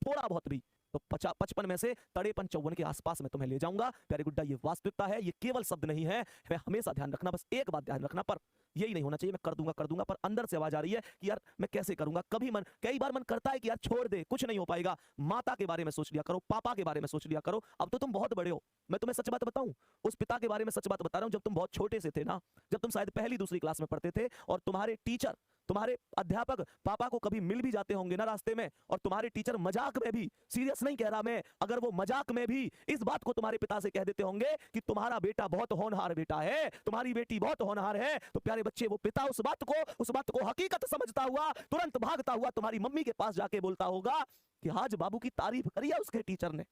थोड़ा बहुत भी, तो 55 में से 53-54 के आसपास में तुम्हें ले जाऊंगा। प्यारे गुड्डा, ये वास्तविकता है, ये केवल शब्द नहीं है। मैं हमेशा ध्यान रखना, बस एक बात ध्यान रखना, पर यही नहीं होना चाहिए मैं कर दूंगा, पर अंदर से आवाज आ रही है कि यार मैं कैसे करूंगा। कई बार मन करता है कि यार छोड़ दे, कुछ नहीं हो पाएगा। माता के बारे में सोच लिया करो, पापा के बारे में सोच लिया करो। अब तो तुम बहुत बड़े हो, मैं तुम्हें सच बात बताऊं, उस पिता के बारे में सच बात बता रहा हूं। जब तुम बहुत छोटे से थे ना, जब तुम शायद पहली दूसरी क्लास में पढ़ते थे, और तुम्हारे टीचर, तुम्हारे अध्यापक पापा को कभी मिल भी जाते होंगे ना रास्ते में, और तुम्हारे टीचर मजाक में भी, सीरियस नहीं कह रहा मैं, अगर वो मजाक में भी इस बात को तुम्हारे पिता से कह देते होंगे कि तुम्हारा बेटा बहुत होनहार बेटा है, तुम्हारी बेटी बहुत होनहार है, तो प्यारे बच्चे, वो पिता उस बात को हकीकत समझता हुआ तुरंत भागता हुआ तुम्हारी मम्मी के पास जाके बोलता होगा कि आज बाबू की तारीफ करी है उसके टीचर ने,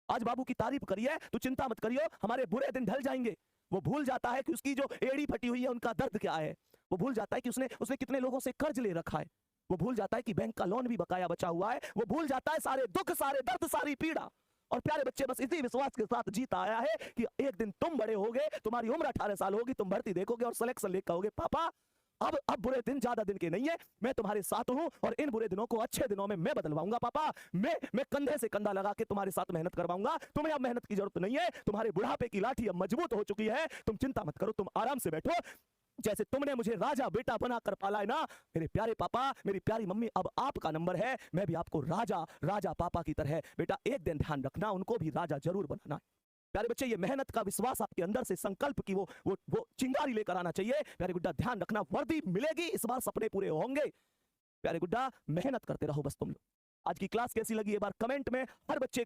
आज बाबू की तारीफ करी है, तो चिंता मत करियो, हमारे बुरे दिन ढल जाएंगे। वो भूल जाता है कि उसकी जो एड़ी फटी हुई है उनका दर्द क्या है, वो भूल जाता है कि उसने कितने लोगों से कर्ज ले रखा है, वो भूल जाता है कि बैंक का लोन भी बकाया बचा हुआ है, वो भूल जाता है सारे दुख, सारे दर्द, सारी पीड़ा। और प्यारे बच्चे, बस इसी विश्वास के साथ जीता आया है कि एक दिन तुम बड़े होगे, तुम्हारी उम्र 18 साल होगी, तुम भर्ती देखोगे और सिलेक्शन लेकर कहोगे पापा अब बुरे दिन ज्यादा दिन के नहीं है, मैं तुम्हारे साथ हूं, और इन बुरे दिनों को अच्छे दिनों में मैं बदलवाऊंगा पापा। मैं कंधे से कंधा लगा के तुम्हारे साथ मेहनत करवाऊंगा, तुम्हें अब मेहनत की जरूरत नहीं है, तुम्हारे बुढ़ापे की लाठी अब मजबूत हो चुकी है, तुम चिंता मत करो, तुम आराम से बैठो। जैसे तुमने मुझे राजा बेटा बनाकर पाला है ना मेरे प्यारे पापा, मेरी प्यारी मम्मी, अब आपका नंबर है, मैं भी आपको राजा पापा की तरह बेटा एक दिन ध्यान रखना, उनको भी राजा जरूर बनाना है। प्यारे बच्चे, ये मेहनत का विश्वास आपके अंदर से संकल्प की वो चिंगारी लेकर आना चाहिए। प्यारे गुड्डा, ध्यान रखना, वर्दी मिलेगी, इस बार सपने पूरे होंगे। प्यारे गुड्डा, मेहनत करते रहो बस तुम लोग। आज की क्लास कैसी लगी एक बार कमेंट में हर बच्चे